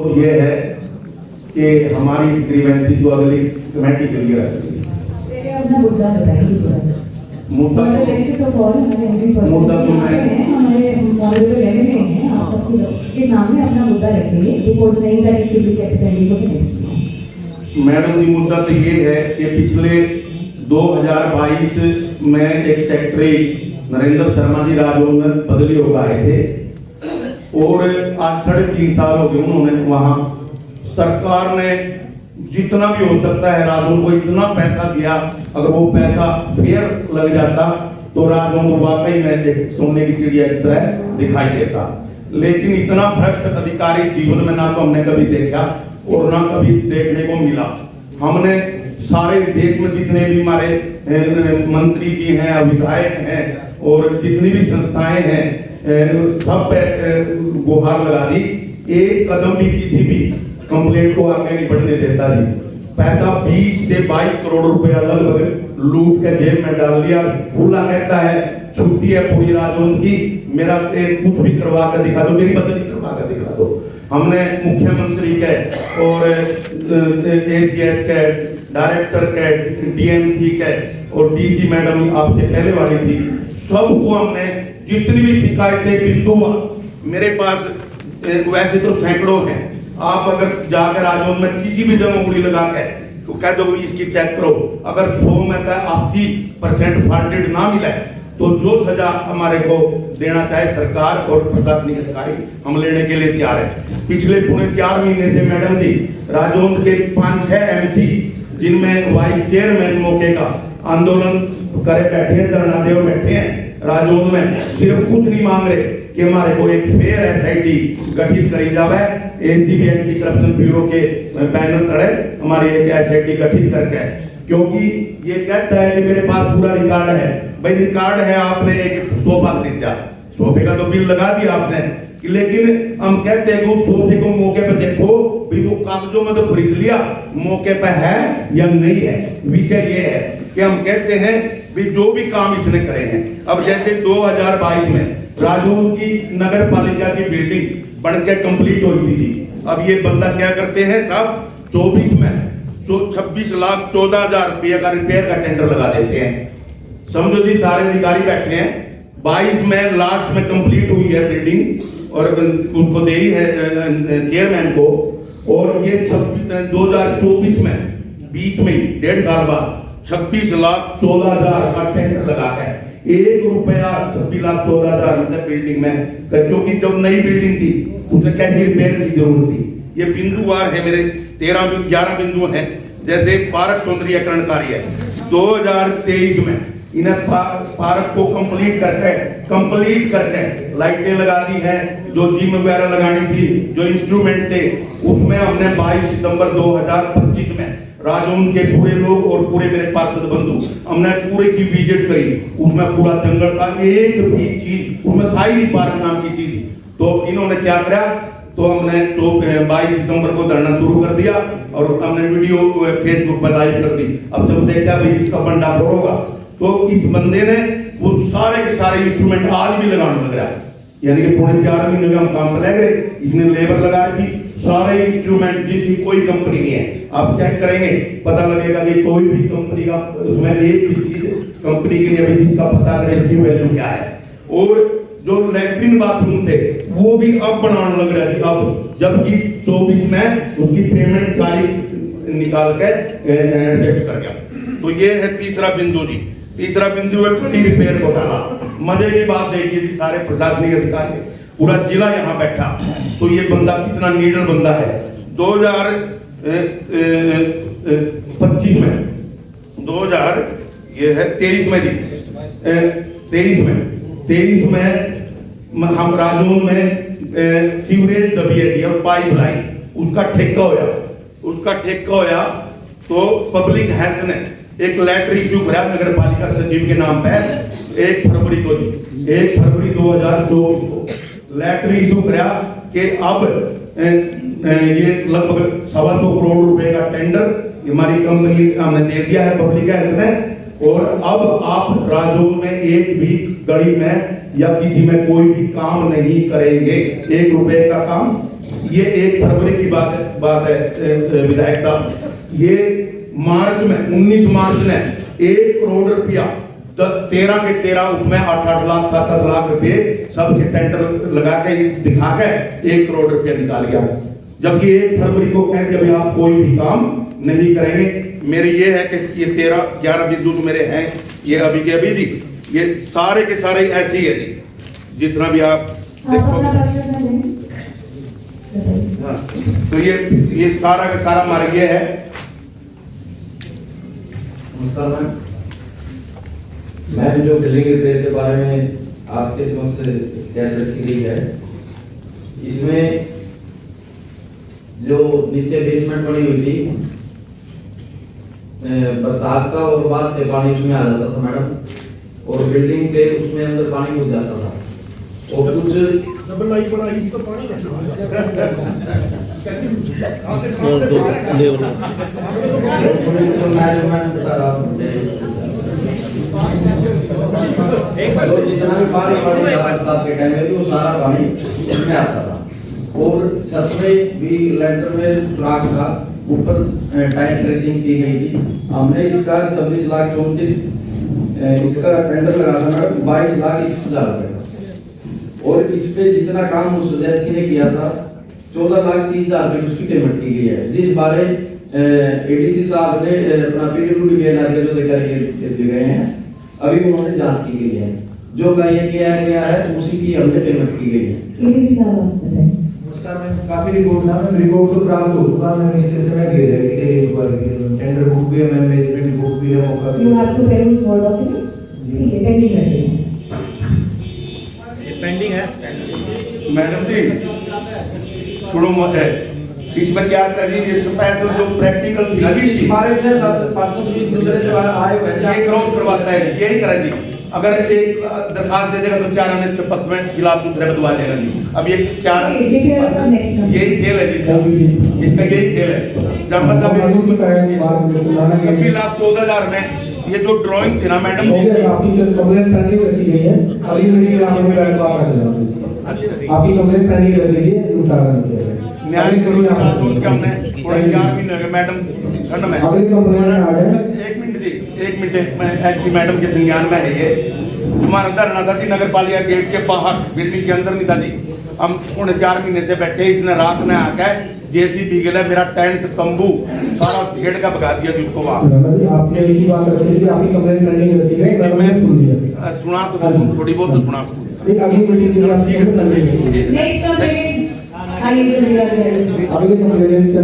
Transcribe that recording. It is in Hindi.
तो ये है कि हमारी इस ग्रीवेंसी को अगली कमेटी के लिए रखी पहले अपना मुद्दा बताइए। मुद्दा तो मैं हमारे मॉडरेटर लेवल में हैं, आप सबके सामने अपना मुद्दा रखिए before saying that it should be kept pending for the next. Madam ji, मुद्दा तो ये है कि पिछले 2022 में एक सेक्रेटरी नरेंद्र शर्मा जी राजौंद बदली होकर आए थे और आज 3.5 साल हो गए उन्होंने वहां। सरकार ने जितना भी हो सकता है राजौंद को इतना पैसा दिया, अगर वो पैसा फेयर लग जाता तो राजौंद वाकई में एक सोने की चिड़िया की तरह दिखाई देता। लेकिन इतना भ्रष्ट अधिकारी जीवन में ना तो हमने कभी देखा और ना कभी देखने को मिला। हमने सारे देश में जितने भी हमारे मंत्री जी हैं, विधायक हैं और जितनी भी संस्थाएं हैं, सब पे गुहार लगा दी। एक कदम भी किसी भी कंप्लेंट को आगे नहीं बढ़ने देता जी। पैसा 20 से 22 करोड़ रुपया लगभग लूट के जेब में डाल दिया। खुला कहता है छुट्टी है पूरी राजौंद की, मेरा कुछ भी करवा कर दिखा दो, मेरी बदली करवा कर दिखा दो। हमने मुख्यमंत्री के और एसीएस के डायरेक्टर के, डीएमसी के और डीसी मैडम आपसे पहले वाली थी, सबको हमने जितनी भी शिकायतें बिंदु मेरे पास वैसे तो सैकड़ों हैं। आप अगर जाकर राजौंद में किसी भी जगह उंगली लगा के तो कह दो इसकी चेक करो, अगर 100 में से 80% फॉल्टेड ना मिले तो जो सजा हमारे को देना चाहे सरकार और प्रशासनिक अधिकारी, हम लेने के लिए तैयार है। पिछले 4 महीने से मैडम जी राजौंद के 5-6 एमसी, जिनमें वाइस चेयरमैन मौके का आंदोलन करे बैठे हैं, धरना देव बैठे हैं राजौंद में, सिर्फ कुछ नहीं मांग रहे कि हमारे को एक फेयर एसआईटी गठित करी जावे। एसीबी एंटी करप्शन ब्यूरो के पैनल तले हमारी एक एसआईटी गठित करके, क्योंकि ये कहता है कि मेरे पास पूरा रिकॉर्ड है। भाई रिकॉर्ड है, आपने एक सोफा खरीदा, सोफे का तो बिल लगा दिया आपने, लेकिन हम कहते हैं कि उस सोफे को मौके पर देखो भी वो कागजों में तो खरीद लिया, मौके पर है या नहीं है। विषय ये है कि हम कहते हैं भी जो भी काम इसने करे हैं, अब जैसे 2022 में राजौंद की नगर पालिका की बिल्डिंग बनकर कंप्लीट हुई थी। अब ये बंदा क्या करते हैं साहब, 24 में 26,14,000 रुपये का रिपेयर का टेंडर लगा देते हैं। समझो जी, सारे अधिकारी बैठे हैं, 22 में लास्ट में कंप्लीट हुई है बिल्डिंग और उनको दे ही है चेयरमैन को, और ये 2024 में बीच में 1.5 साल बाद 26,14,000 का टेंडर लगा है। 1 रुपया 26,14,000 मतलब बिल्डिंग में, क्योंकि जब नई बिल्डिंग थी उसमें कैसी रिपेयर की जरूरत थी। ये बिंदुवार है, मेरे 11 बिंदु हैं। जैसे पार्क सौंदर्यीकरण कार्य है 2023 में इन्हें पार्क को कंप्लीट करके लाइटें लगा दी हैं, जो जिम वगैरह लगानी थी, जो इंस्ट्रूमेंट थे, उसमें हमने 22 सितंबर 2025 में राजौंद के पूरे लोग और पूरे मेरे पार्षद बंधु हमने पूरे की विजिट करी। उसमें पूरा जंगल था, एक भी चीज उसमें था ही नहीं पार्क नाम की चीज। तो इन्होंने क्या करा, तो हमने 22 सितंबर को धरना शुरू कर दिया और हमने वीडियो फेसबुक पर लाइव कर दी। अब जब देखा भाई इसका भंडाफोड़ होगा, तो इस बंदे ने वो सारे के सारे इंस्ट्रूमेंट आज भी लगाने लग रहा है, यानी कि 4.5 महीने में हम काम पर लग गए। इसने लेबर लगाई थी, सारे इंस्ट्रूमेंट जिनकी कोई कंपनी नहीं है, आप चेक करेंगे पता लगेगा कि कोई भी कंपनी का उसमें एक भी चीज कंपनी के लिए जिसका पता करें इसकी वैल्यू क्या है। और जो लैट्रिन बाथरूम थे वो भी अब बनाने लग रहे थे अब, जबकि 24 में उसकी पेमेंट सारी निकाल के एडजस्ट कर गया। तो ये है तीसरा बिंदु जी। तीसरा बिंदु है खड़ी रिपेयर घोटाला। मजे की बात देखिए जी, सारे प्रशासनिक अधिकारी, पूरा जिला यहाँ बैठा, तो ये बंदा कितना नीडर बंदा है। 2025 में 23 में जी 23 में हम राजौंद में सीवरेज दबिए थी और पाइपलाइन, उसका ठेका होया तो पब्लिक हेल्थ ने एक लेटर इश्यू करा नगर पालिका सचिव के नाम पे 1 फरवरी 2024 को लेटर इश्यू करा कि अब ये लगभग 125 करोड़ रुपए का टेंडर हमारी कंपनी हमने दे दिया है पब्लिक हेल्थ ने, और अब आप राजौंद में एक भी गली में या किसी में कोई भी काम नहीं करेंगे, 1 रुपए का काम ये 1 फरवरी की बात है विधायक साहब, ये मार्च में 19 मार्च में 1 करोड़ रुपया 13 के 13 उसमें 8-8 लाख 7-7 लाख रुपए सबके टेंडर लगा के दिखा के 1 करोड़ रुपया निकाल गया। जबकि 1 फरवरी को कहते अभी आप कोई भी काम नहीं करेंगे। मेरे ये है कि ये 13-11 बिंदु तो मेरे हैं, ये अभी के अभी जी, ये सारे के सारे ऐसे ही है जी, जितना भी आप देखो। अपना पक्ष रखना चाहिए। हाँ, तो ये सारा का सारा मार्ग ये है। मैम, जो बिल्डिंग रिपेयर के बारे में आपके समक्ष शिकायत रखी गई है, इसमें जो नीचे बेसमेंट बनी हुई थी, बरसात का और बाद से पानी उसमें आ जाता था मैडम, और बिल्डिंग के उसमें अंदर पानी घुस जाता था, और कुछ मैनेजमेंट बता रहा हूँ, जितना भी पानी बरसात के टाइम में भी वो सारा पानी इसमें आता था, और छत में भी लेंटर में सुराख था, ऊपर टाइल ड्रेसिंग की गई थी। हमने इसका 26 लाख 34 इसका टेंडर लगा था 22 लाख 21,000 रुपए का, और इस पे जितना काम उस एजेंसी ने किया था 14 लाख 30,000 रुपए उसकी पेमेंट की गई है, जिस बारे एडीसी साहब ने अपना पीडब्ल्यूडी के इलाके जो देकर के गए हैं, अभी उन्होंने जांच की गई है, जो किया गया है उसी की हमने पेमेंट की गई है। एडीसी साहब आप बताएं। नमस्कार मैम, काफी रिपोर्ट था मैम, रिपोर्ट तो प्राप्त हो चुका मैम, इसके समय दे देंगे टेंडर बुक भी है मैम, मैनेजमेंट बुक भी है, मौका You have to peruse all documents. ठीक है, पेंडिंग कर देंगे। पेंडिंग है मैडम जी सुनो मत है, इसमें क्या करिए, ये स्पेशल जो प्रैक्टिकल थी ना जी, हमारे 6-7 पर्सन भी दूसरे जो आए हुए हैं, ये क्रॉस करवाता है, यही करा जी। अगर एक दरखास्त दे देगा तो 4 आने के पक्ष में खिलाफ दूसरे बदवा देगा जी। अब ये 4 यही खेल है जी, इसका यही खेल है। जब मतलब 26 लाख 14,000 में ये जो ड्राइंग थी ना मैडम जी, आपकी जो कंप्लेंट पेंडिंग रखी गई है, अगली मीटिंग में आपको बैठवा कर देना। आपकी कंप्लेंट पेंडिंग रखी गई है, उतारा नहीं किया गया। न्याय करो रात क्या हमने थोड़ा 4 महीने लगे मैडम ठंड में। अगली कंप्लेंट आ जाए। एक मिनट मैं ऐसी मैडम के संज्ञान में है ये, हमारा धरना था जी नगर पालिका गेट के बाहर, बिल्डिंग के अंदर नहीं था जी। हम 4 महीने से बैठे, इसने रात में आकर जेसीबी गला मेरा टेंट तंबू सारा भेड़ का भगा दिया जी उसको वहाँ। आपने एक ही बात रखी थी, आपकी कंप्लेंट पेंडिंग रखी है, मैं सुना तो थोड़ी बहुत तो सुना। अगली मीटिंग के लिए आप नेक्स्ट कंप्लेंट आइए, अगली कंप्लेंट से